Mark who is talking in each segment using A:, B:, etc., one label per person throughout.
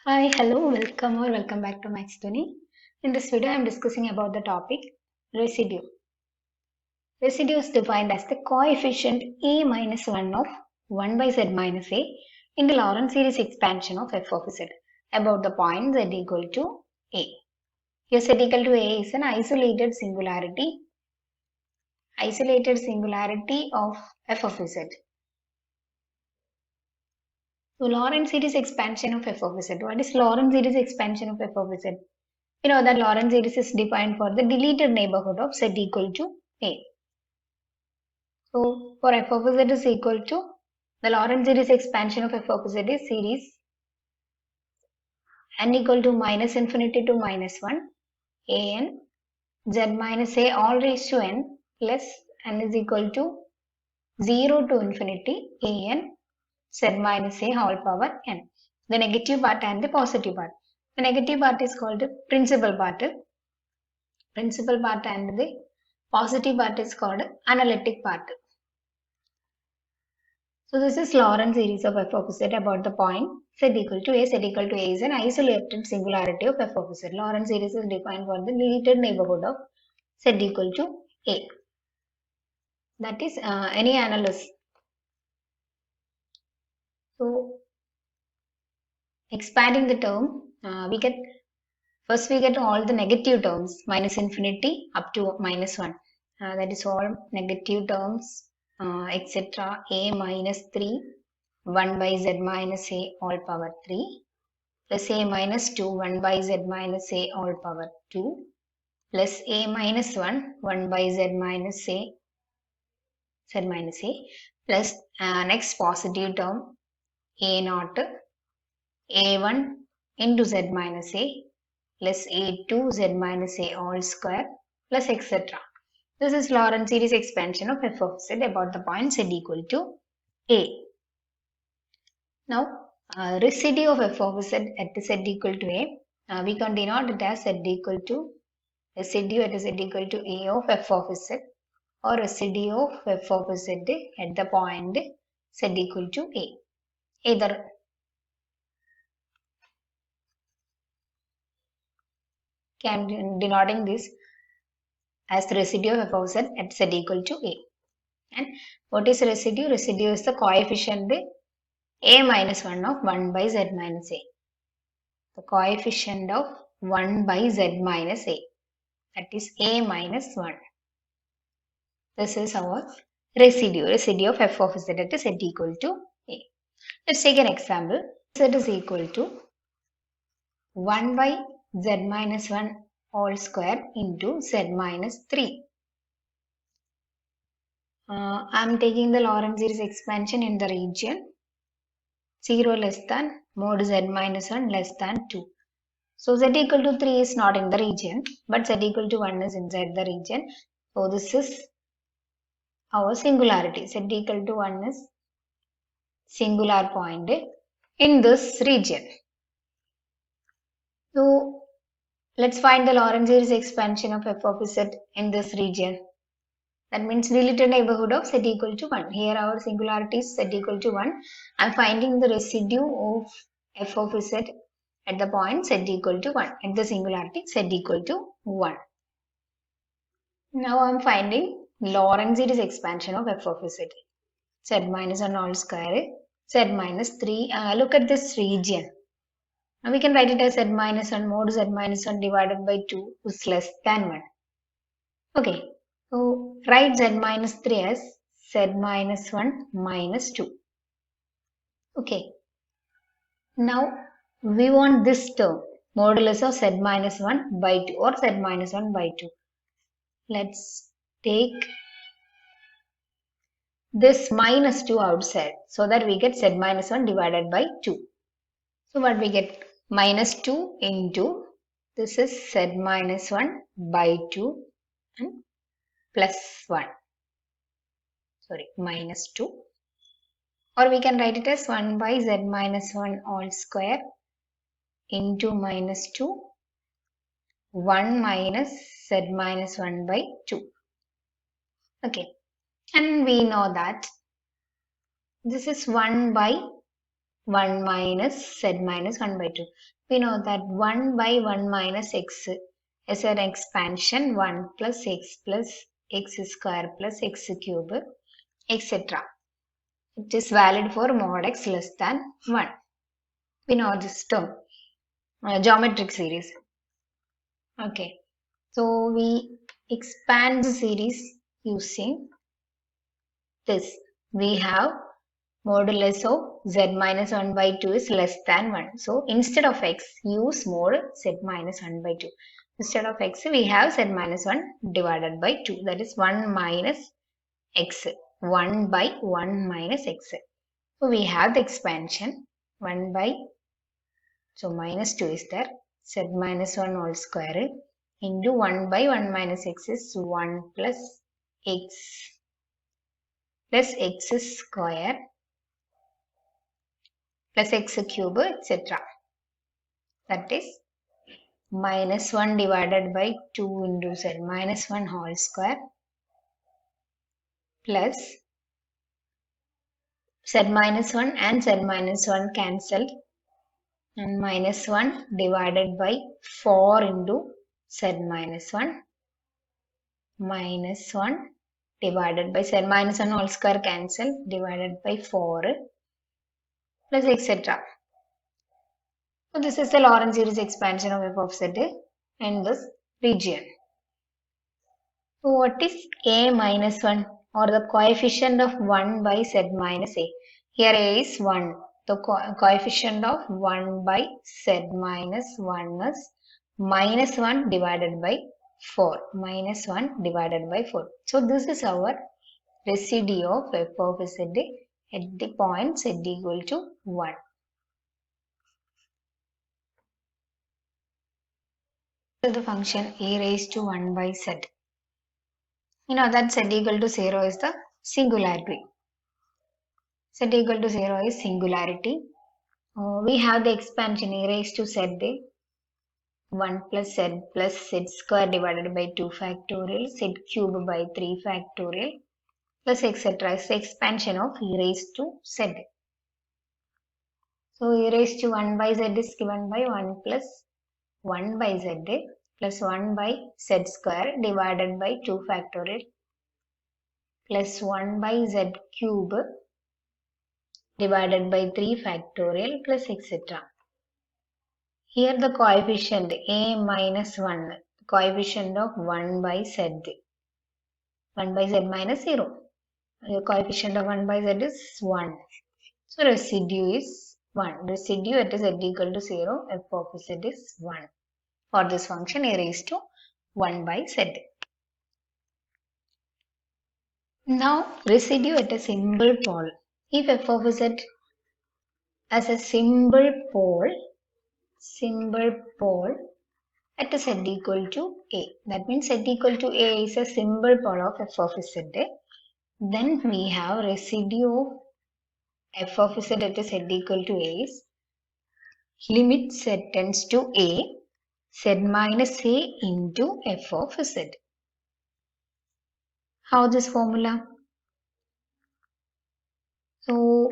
A: Hi, hello, welcome back to Max Tony. In this video, I am discussing about the topic residue. Residue is defined as the coefficient a minus 1 of 1 by z minus a in the Lorentz series expansion of f of z about the point z equal to a. Here z equal to a is an isolated singularity of f of z. So Lorentz series expansion of f of z. What is Lorentz series expansion of f of z? You know that Lorentz series is defined for the deleted neighborhood of z equal to a. So for f of z is equal to the Lorentz series expansion of f of z is series n equal to minus infinity to minus 1 a n z minus a all raised to n plus n is equal to 0 to infinity a n z minus a whole power n. The negative part and the positive part. The negative part is called the principal part. Principal part and the positive part is called analytic part. So this is Lorentz series of f of z about the point z equal to a. Z equal to a is an isolated singularity of f of z. Lorentz series is defined for the deleted neighborhood of z equal to a. That is any analysis. So expanding the term, we get all the negative terms minus infinity up to minus 1. That is all negative terms etc. a minus 3 1 by z minus a all power 3 plus a minus 2 1 by z minus a all power 2 plus a minus 1 1 by z minus a plus next positive term a naught a1 into z minus a plus a2 z minus a all square plus etc. This is Lorentz series expansion of f of z about the point z equal to a. Now residue of f of z at z equal to a, we can denote it as z equal to residue at z equal to a of f of z or residue of f of z at the point z equal to a. Either can denoting this as the residue of f of z at z equal to a. And what is residue? Residue is the coefficient a minus 1 of 1 by z minus a. The coefficient of 1 by z minus a. That is a minus 1. This is our residue of f of z at z equal to a. Let's take an example. Z is equal to 1 by z minus 1 all square into z minus 3. I am taking the Lorentz series expansion in the region 0 less than mod z minus 1 less than 2. So z equal to 3 is not in the region, but z equal to 1 is inside the region. So this is our singularity. Z equal to 1 is singular point in this region. So let's find the Lorentz series expansion of f of z in this region. That means deleted neighborhood of z equal to 1. Here our singularity is z equal to 1. I am finding the residue of f of z at the point z equal to 1. At the singularity z equal to 1. Now I am finding Lorentz series expansion of f of z. Z minus 1 all square, z minus 3. Look at this region. Now we can write it as z minus 1 mod z minus 1 divided by 2 is less than 1. Okay, so write z minus 3 as z minus 1 minus 2. Okay, now we want this term modulus of z minus 1 by 2 or z minus 1 by 2. Let's take this minus 2 outside so that we get z minus 1 divided by 2. So what we get? Minus 2 into this is z minus 1 by 2 and plus 1. Sorry, minus 2. Or we can write it as 1 by z minus 1 all square into minus 2, 1 minus z minus 1 by 2. Okay, and we know that this is 1 by 1 minus z minus 1 by 2. We know that 1 by 1 minus x is an expansion 1 plus x square plus x cube, etc. It is valid for mod x less than 1. We know this term, geometric series. Okay, so we expand the series using this. We have modulus of z minus 1 by 2 is less than 1. So instead of x, use mod z minus 1 by 2. Instead of x, we have z minus 1 divided by 2. That is 1 minus x. 1 by 1 minus x. So we have the expansion 1 by, so minus 2 is there. Z minus 1 whole square into 1 by 1 minus x is 1 plus x square plus x cube, etc. That is minus 1 divided by 2 into z minus 1 whole square plus z minus 1 and z minus 1 cancelled, and minus 1 divided by 4 into z minus 1 minus 1 divided by z minus 1 whole square cancelled divided by 4 plus etc. So this is the Lorentz series expansion of f of z in this region. So what is a minus 1 or the coefficient of 1 by z minus a? Here a is 1. The coefficient of 1 by z minus 1 is minus 1 divided by 4. Minus 1 divided by 4. So this is our residue of f of z at the point z equal to 1. So the function a raised to 1 by z. You know that z equal to 0 is the singularity. Z equal to 0 is singularity. We have the expansion e raised to z 1 plus z square divided by 2 factorial, z cube by 3 factorial plus etc. is the expansion of e raised to z. So e raised to 1 by z is given by 1 plus 1 by z plus 1 by z square divided by 2 factorial plus 1 by z cube divided by 3 factorial plus etc. Here the coefficient a minus 1, coefficient of 1 by z, 1 by z minus 0. The coefficient of 1 by z is 1. So residue is 1. Residue at z equal to 0, f of z is 1. For this function a raised to 1 by z. Now residue at a simple pole. If f of z as a simple pole at z equal to a. That means z equal to a is a simple pole of f of z. Then we have residue of f of z at z equal to a is limit z tends to a, z minus a into f of z. How this formula? So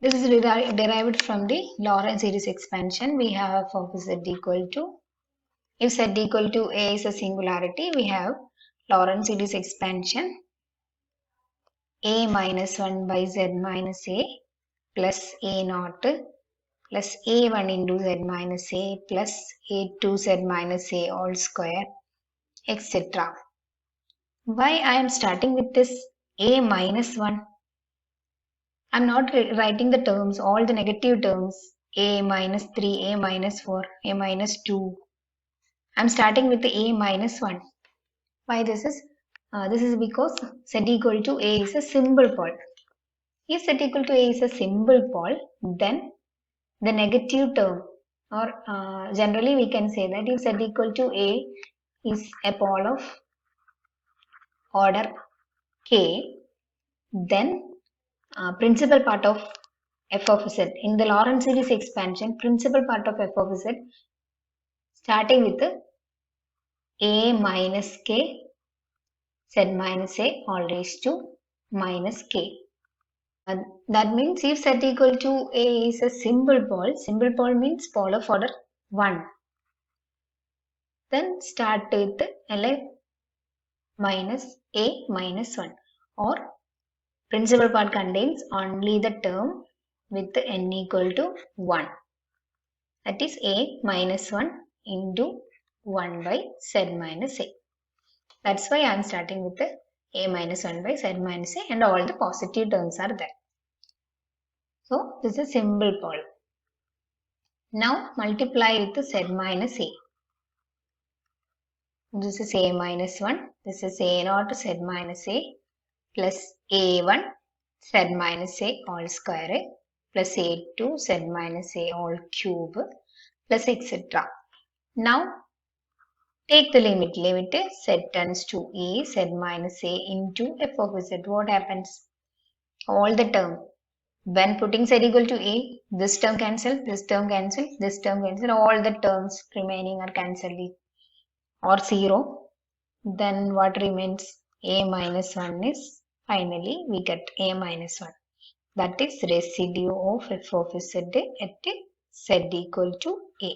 A: this is derived from the Lorentz series expansion. We have f of z equal to, if z equal to a is a singularity, we have Lorentz series expansion a minus 1 by z minus a plus a naught plus a1 into z minus a plus a2 z minus a all square, etc. Why I am starting with this a minus 1? I am not writing the terms, all the negative terms, a minus 3, a minus 4, a minus 2. I am starting with the a minus 1. Why this is? This is because z equal to a is a simple pole. If z equal to a is a simple pole, then the negative term, or generally we can say that if z equal to a is a pole of order k, then principal part of f of z in the Lorentz series expansion, principal part of f of z starting with a minus k z minus a all raised to minus k. That means if z equal to a is a simple pole means pole of order 1. Then start with Li minus a minus 1, or principal part contains only the term with n equal to 1. That is a minus 1 into 1 by z minus a. That's why I am starting with the a minus 1 by z minus a, and all the positive terms are there. So this is simple pole. Now multiply with the z minus a. This is a minus 1. This is a naught z minus a plus a1 z minus a all square plus a2 z minus a all cube plus etc. Now take the limit. Limit z tends to a z minus a into f of z. What happens? All the term. When putting z equal to a, this term cancel, this term cancel, this term cancel. All the terms remaining are cancelled or 0. Then what remains? A minus 1 is, finally we get a minus 1. That is residue of f of z at z equal to a.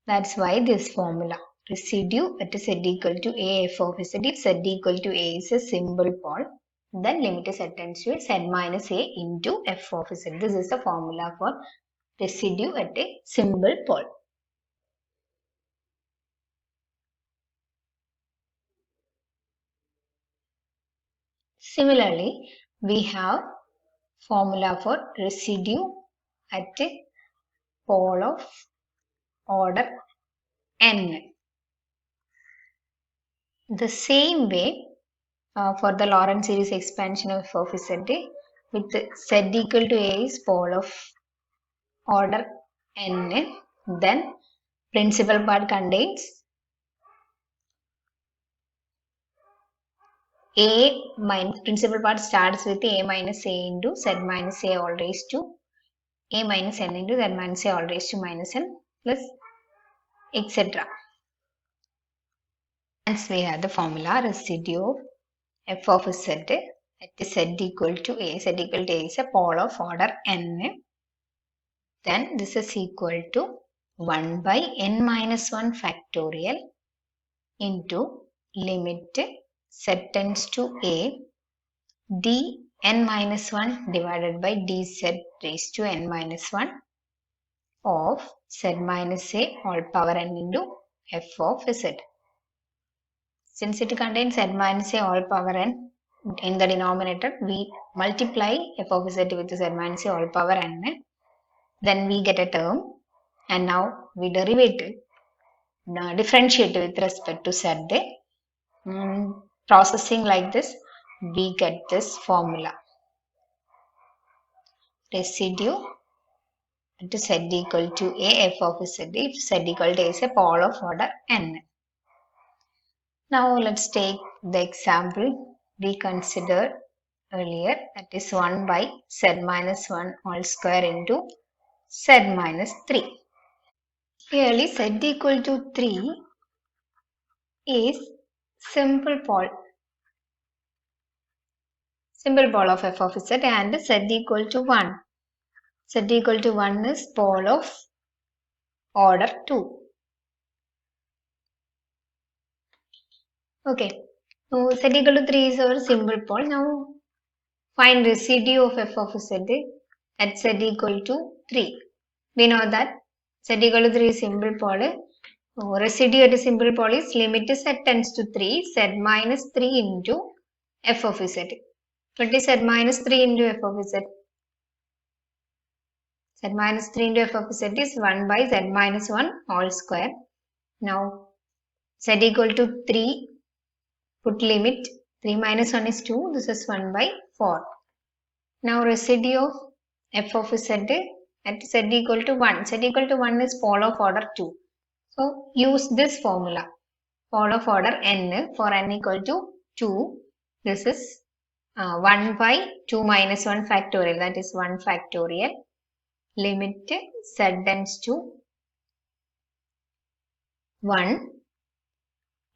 A: That's why this formula. Residue at z equal to a f of z. If z equal to a is a simple pole, then limit z tends to z minus a into f of z. This is the formula for residue at a simple pole. Similarly, we have formula for residue at a pole of order n. The same way for the Lorentz series expansion of f of z with z equal to a is pole of order n, then principal part contains a minus, principal part starts with a minus a into z minus a all raised to a minus n into z minus a all raised to minus n plus etc. Hence we have the formula residue f of z at z equal to a. Z equal to a is a pole of order n. Then this is equal to 1 by n minus 1 factorial into limit z tends to a d n minus 1 divided by dz raised to n minus 1 of z minus a all power n into f of z. Since it contains z minus a all power n in the denominator, we multiply f of z with z minus a all power n. Then we get a term, and now we derivative, differentiate with respect to z. Processing like this, we get this formula. Residue to z equal to a f of z if z equal to a is a pole of order n. Now let's take the example we considered earlier, that is 1 by z minus 1 all square into z minus 3. Clearly z equal to 3 is simple pole of f of z, and z equal to 1. Z equal to 1 is pole of order 2. Okay, so z equal to 3 is our simple pole. Now find residue of f of z at z equal to 3. We know that z equal to 3 is simple pole. So residue at a simple pole is limit z tends to 3, z minus 3 into f of z. What is z minus 3 into f of z? Z minus 3 into f of z is 1 by z minus 1 all square. Now z equal to 3, put limit, 3 minus 1 is 2, this is 1 by 4. Now residue of f of z at z equal to 1. Z equal to 1 is pole of order 2. So use this formula. Pole of order n for n equal to 2. This is 1 by 2 minus 1 factorial, that is 1 factorial. Limit z tends to 1.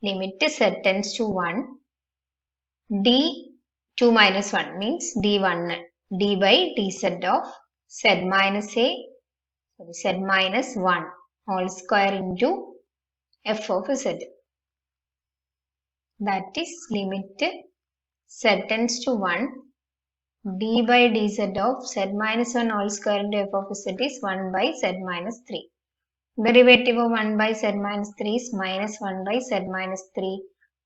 A: Limit z tends to 1. D 2 minus 1 means d1, d by dz of z minus z minus 1 whole square into f of z. That is limit z tends to 1, d by dz of z minus 1 whole square into f of z is 1 by z minus 3. Derivative of 1 by z minus 3 is minus 1 by z minus 3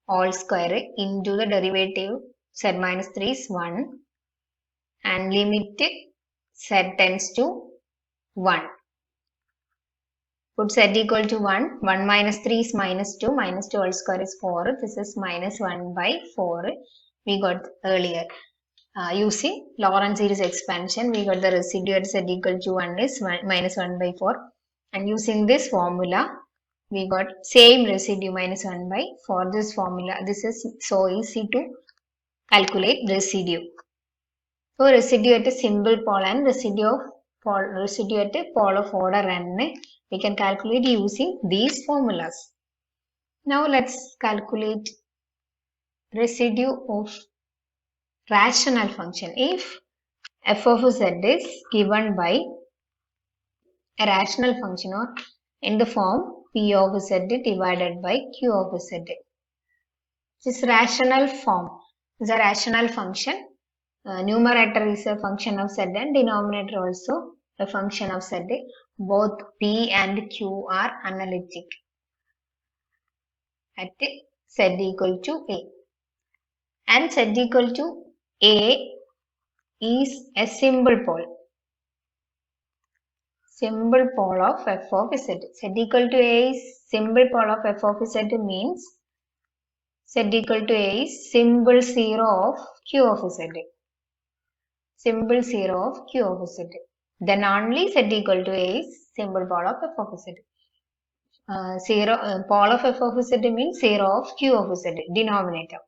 A: whole square into the derivative z minus 3 is 1 and limit z tends to 1. Put z equal to 1. 1 minus 3 is minus 2. Minus 2 whole square is 4. This is minus 1 by 4. We got earlier. Using Lorentz series expansion, we got the residue at z equal to 1 is minus 1 by 4. And using this formula, we got same residue minus 1 by 4. This formula, this is so easy to calculate residue. So residue at a simple pole and residue at a pole of order n, we can calculate using these formulas. Now let's calculate residue of rational function. If f of z is given by a rational function or in the form p of z divided by q of z. This rational form is a rational function. Numerator is a function of z and denominator also a function of z. Both p and q are analytic at z equal to a. And z equal to a is a simple pole. Simple pole of f of z. Z equal to a is simple pole of f of z means z equal to a is symbol 0 of q of z. Symbol 0 of q of z. Then only z equal to a is symbol pole of f of z. Pole of f of z means 0 of q of z, denominator.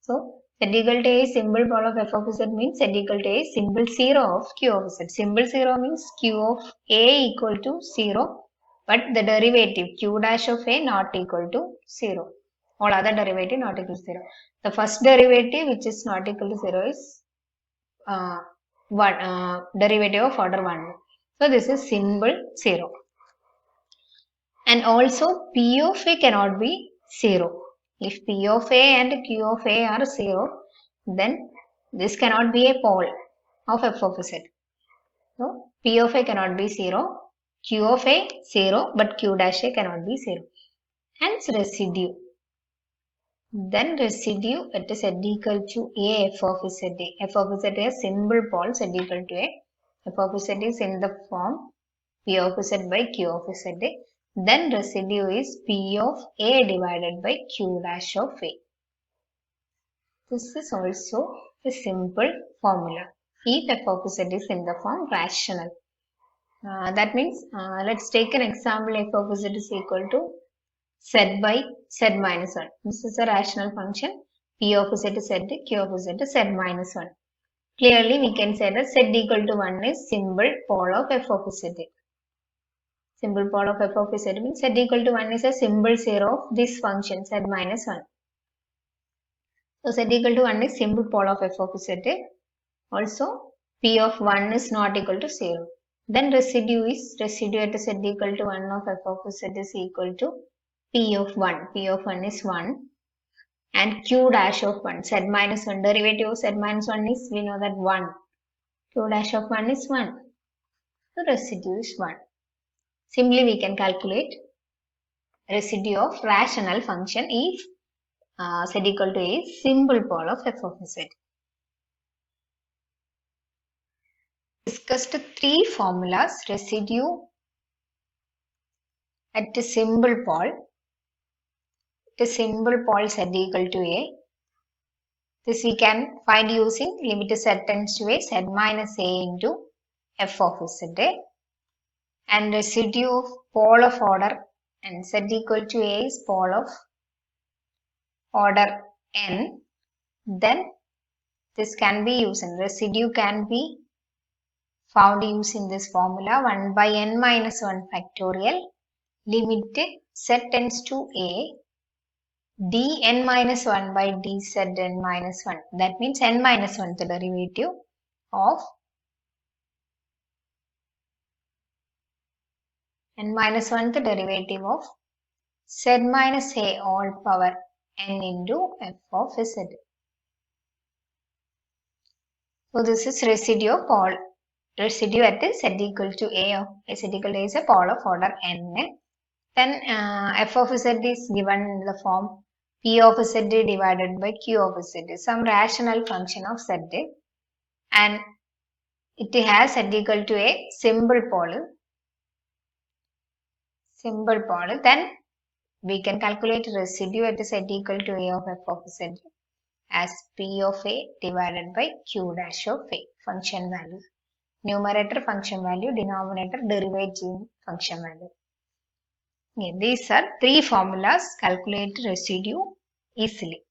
A: So, z equal to a symbol pole of f of z means z equal to a symbol 0 of q of z. Symbol 0 means q of a equal to 0, but the derivative q dash of a not equal to 0. All other derivative not equal to 0. The first derivative which is not equal to 0 is derivative of order 1. So, this is symbol 0. And also p of a cannot be 0. If p of a and q of a are 0, then this cannot be a pole of f of z. So, p of a cannot be 0, q of a 0, but q dash a cannot be 0. Hence residue. Then residue at z equal to a f of z. F of z is symbol pole z equal to a. F of z is in the form p of z by q of z. Then residue is p of a divided by q dash of a. This is also a simple formula. If f of z is in the form rational. That means, let's take an example. F of z is equal to z by z minus 1. This is a rational function. P of z is z, q of z is z minus 1. Clearly, we can say that z equal to 1 is symbol pole of f of z. Symbol pole of f of z means z equal to 1 is a symbol 0 of this function z minus 1. So, z equal to 1 is symbol pole of f of z. Also, p of 1 is not equal to 0. Then residue at z equal to 1 of f of z is equal to p of 1. P of 1 is 1 and q dash of 1. Z minus 1. Derivative of z minus 1 is, we know that 1. Q dash of 1 is 1. So, residue is 1. Simply we can calculate residue of rational function if z equal to a symbol pole of f of z. Discussed 3 formulas. Residue at a symbol pole. The symbol pole z equal to a. This we can find using limit z tends to a z minus a into f of z. And residue of pole of order and z equal to a is pole of order n. Then this can be used and residue can be found using this formula 1 by n minus 1 factorial limit z tends to a dn minus 1 by dzn minus 1. That means n minus 1 the derivative of n minus 1 the derivative of z minus a all power n into f of z. So this is residue of all residue at z equal to a of z equal to a is a pole of order n. Then f of z is given in the form p of z divided by q of z, some rational function of z, and it has z equal to a simple pole. Then we can calculate residue at z equal to a of f of z as p of a divided by q dash of a, function value. Numerator function value, denominator derivative function value. Okay, these are three formulas calculate residue easily.